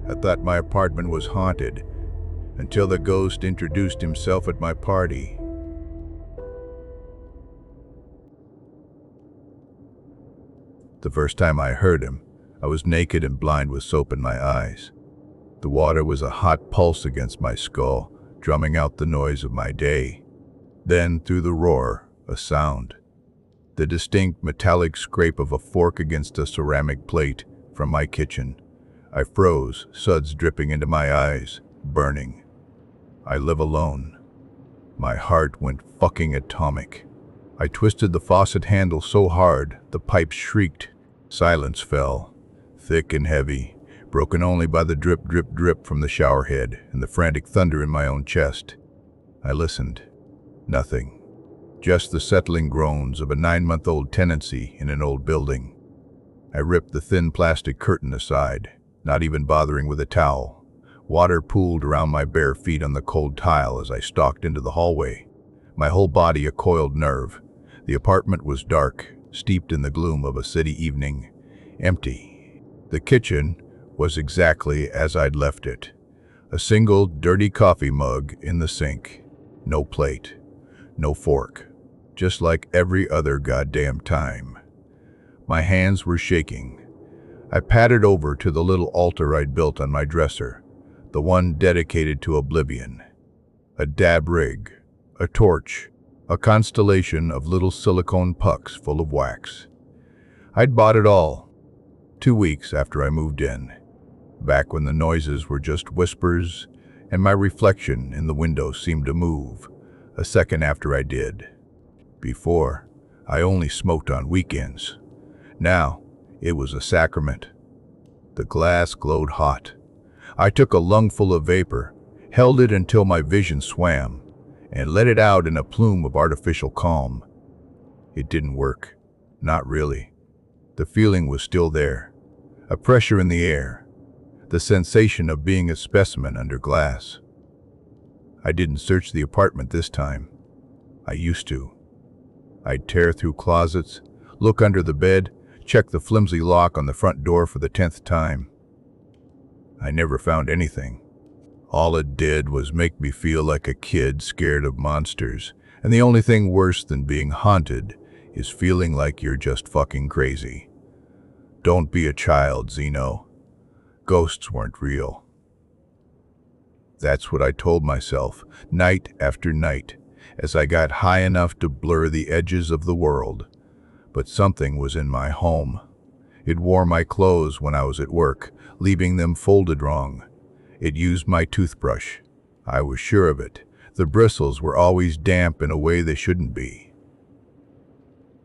I thought my apartment was haunted until the ghost introduced himself at my party. The first time I heard him, I was naked and blind with soap in my eyes. The water was a hot pulse against my skull, drumming out the noise of my day. Then, through the roar, a sound. The distinct metallic scrape of a fork against a ceramic plate from my kitchen. I froze, suds dripping into my eyes, burning. I live alone. My heart went fucking atomic. I twisted the faucet handle so hard, the pipes shrieked. Silence fell, thick and heavy, broken only by the drip, drip, drip from the shower head and the frantic thunder in my own chest. I listened. Nothing. Just the settling groans of a 9-month-old tenancy in an old building. I ripped the thin plastic curtain aside, not even bothering with a towel. Water pooled around my bare feet on the cold tile as I stalked into the hallway, my whole body a coiled nerve. The apartment was dark, steeped in the gloom of a city evening, empty. The kitchen was exactly as I'd left it. A single dirty coffee mug in the sink. No plate, no fork, just like every other goddamn time. My hands were shaking. I padded over to the little altar I'd built on my dresser, the one dedicated to oblivion. A dab rig, a torch, a constellation of little silicone pucks full of wax. I'd bought it all 2 weeks after I moved in, back when the noises were just whispers and my reflection in the window seemed to move a second after I did. Before, I only smoked on weekends. Now, it was a sacrament. The glass glowed hot. I took a lungful of vapor, held it until my vision swam, and let it out in a plume of artificial calm. It didn't work. Not really. The feeling was still there. A pressure in the air. The sensation of being a specimen under glass. I didn't search the apartment this time. I used to. I'd tear through closets, look under the bed, check the flimsy lock on the front door for the 10th time. I never found anything. All it did was make me feel like a kid scared of monsters, and the only thing worse than being haunted is feeling like you're just fucking crazy. Don't be a child, Zeno. Ghosts weren't real. That's what I told myself, night after night, as I got high enough to blur the edges of the world. But something was in my home. It wore my clothes when I was at work, leaving them folded wrong. It used my toothbrush. I was sure of it. The bristles were always damp in a way they shouldn't be.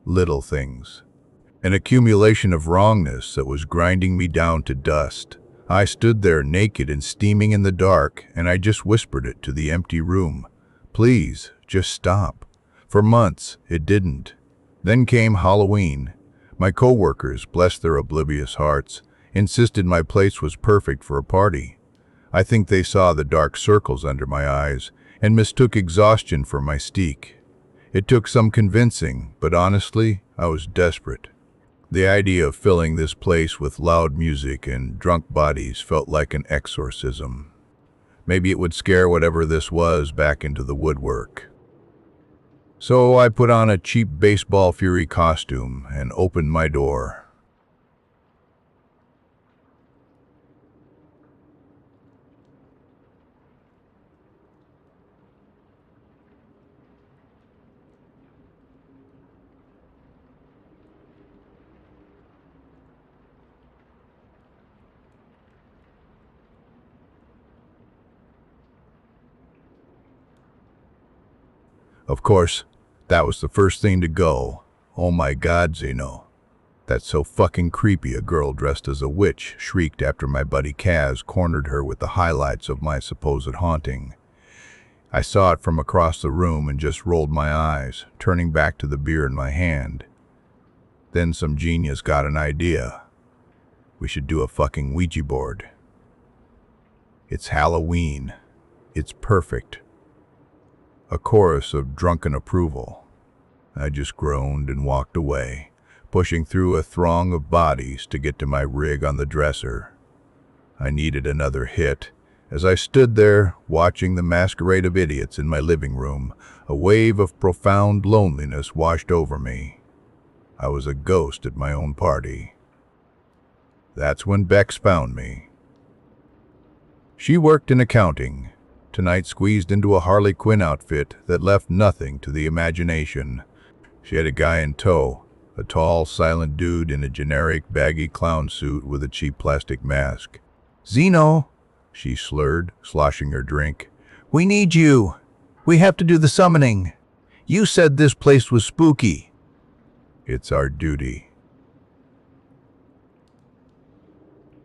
Little things. An accumulation of wrongness that was grinding me down to dust. I stood there naked and steaming in the dark, and I just whispered it to the empty room. Please, just stop. For months, it didn't. Then came Halloween. My coworkers, bless their oblivious hearts, insisted my place was perfect for a party. I think they saw the dark circles under my eyes and mistook exhaustion for my mystique. It took some convincing, but honestly, I was desperate. The idea of filling this place with loud music and drunk bodies felt like an exorcism. Maybe it would scare whatever this was back into the woodwork. So I put on a cheap baseball fury costume and opened my door. Of course, that was the first thing to go. Oh my God, Zeno. That's so fucking creepy, a girl dressed as a witch shrieked after my buddy Kaz cornered her with the highlights of my supposed haunting. I saw it from across the room and just rolled my eyes, turning back to the beer in my hand. Then some genius got an idea. We should do a fucking Ouija board. It's Halloween. It's perfect. A chorus of drunken approval. I just groaned and walked away, pushing through a throng of bodies to get to my rig on the dresser. I needed another hit. As I stood there, watching the masquerade of idiots in my living room, a wave of profound loneliness washed over me. I was a ghost at my own party. That's when Bex found me. She worked in accounting, tonight squeezed into a Harley Quinn outfit that left nothing to the imagination. She had a guy in tow, a tall, silent dude in a generic, baggy clown suit with a cheap plastic mask. "Zeno," she slurred, sloshing her drink. "We need you. We have to do the summoning. You said this place was spooky." "It's our duty."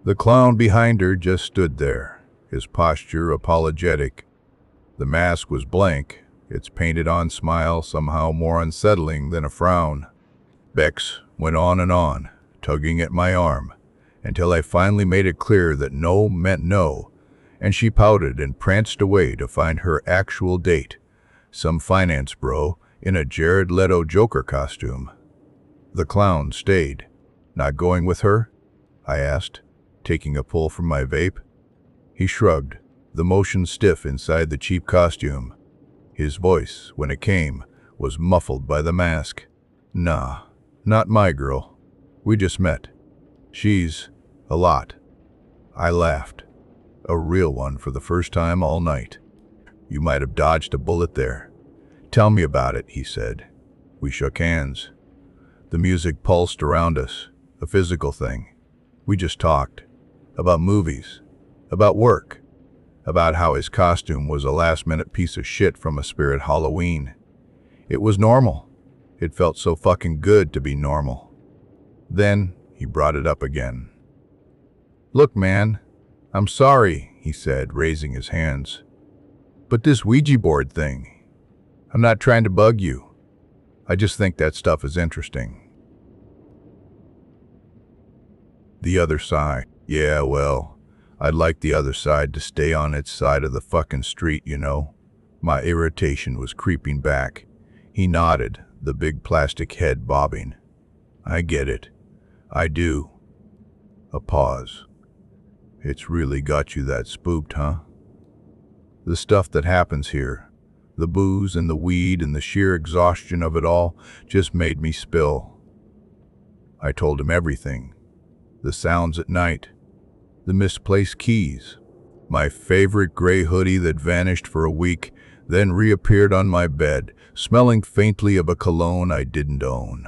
The clown behind her just stood there, his posture apologetic. The mask was blank, its painted-on smile somehow more unsettling than a frown. Bex went on, tugging at my arm, until I finally made it clear that no meant no, and she pouted and pranced away to find her actual date, some finance bro in a Jared Leto Joker costume. The clown stayed. "Not going with her?" I asked, taking a pull from my vape. He shrugged, the motion stiff inside the cheap costume. His voice, when it came, was muffled by the mask. "Nah, not my girl. We just met. She's a lot." I laughed. A real one for the first time all night. "You might have dodged a bullet there." "Tell me about it," he said. We shook hands. The music pulsed around us, a physical thing. We just talked. About movies. About work. About how his costume was a last-minute piece of shit from a Spirit Halloween. It was normal. It felt so fucking good to be normal. Then he brought it up again. "Look, man, I'm sorry," he said, raising his hands. "But this Ouija board thing, I'm not trying to bug you. I just think that stuff is interesting." The other side. Yeah, well, I'd like the other side to stay on its side of the fucking street, you know? My irritation was creeping back. He nodded, the big plastic head bobbing. "I get it. I do." A pause. "It's really got you that spooked, huh?" "The stuff that happens here, the booze and the weed and the sheer exhaustion of it all, just made me spill." I told him everything. The sounds at night, the misplaced keys, my favorite gray hoodie that vanished for a week, then reappeared on my bed, smelling faintly of a cologne I didn't own.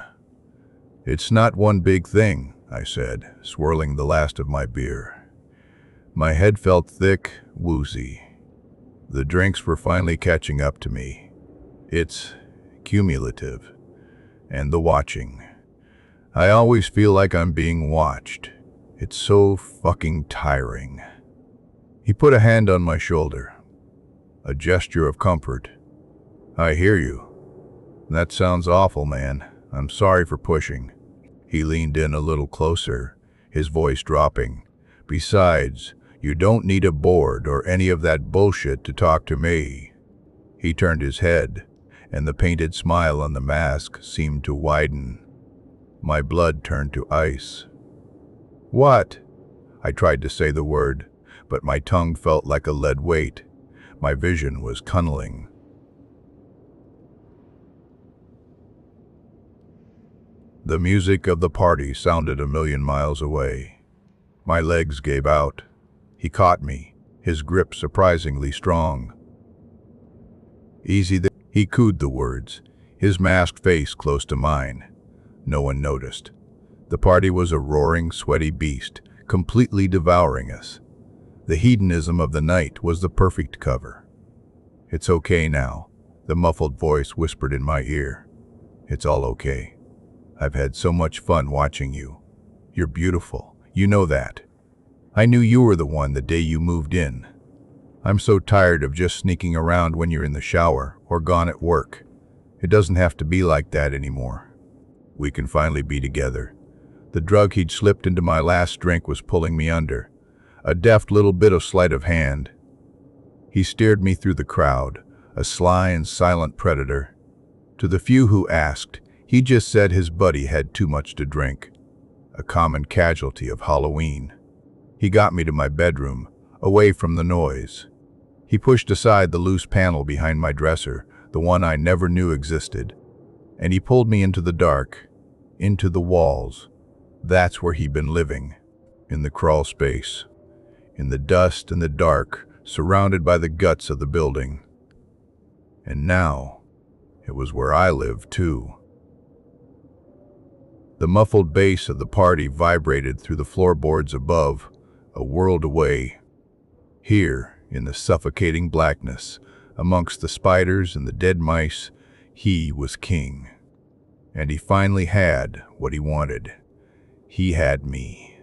"It's not one big thing," I said, swirling the last of my beer. My head felt thick, woozy. The drinks were finally catching up to me. It's cumulative. And the watching. I always feel like I'm being watched. It's so fucking tiring. He put a hand on my shoulder. A gesture of comfort. "I hear you. That sounds awful, man. I'm sorry for pushing." He leaned in a little closer, his voice dropping. "Besides, you don't need a board or any of that bullshit to talk to me." He turned his head, and the painted smile on the mask seemed to widen. My blood turned to ice. "What?" I tried to say the word, but my tongue felt like a lead weight. My vision was tunneling. The music of the party sounded a million miles away. My legs gave out. He caught me, his grip surprisingly strong. "Easy there." He cooed the words, his masked face close to mine. No one noticed. The party was a roaring, sweaty beast, completely devouring us. The hedonism of the night was the perfect cover. "It's okay now," the muffled voice whispered in my ear. "It's all okay. I've had so much fun watching you. You're beautiful. You know that. I knew you were the one the day you moved in. I'm so tired of just sneaking around when you're in the shower or gone at work. It doesn't have to be like that anymore. We can finally be together." The drug he'd slipped into my last drink was pulling me under. A deft little bit of sleight of hand. He steered me through the crowd, a sly and silent predator. To the few who asked, he just said his buddy had too much to drink. A common casualty of Halloween. He got me to my bedroom, away from the noise. He pushed aside the loose panel behind my dresser, the one I never knew existed, and he pulled me into the dark, into the walls. That's where he'd been living, in the crawl space, in the dust and the dark, surrounded by the guts of the building. And now, it was where I lived too. The muffled bass of the party vibrated through the floorboards above, a world away. Here, in the suffocating blackness, amongst the spiders and the dead mice, he was king. And he finally had what he wanted. He had me.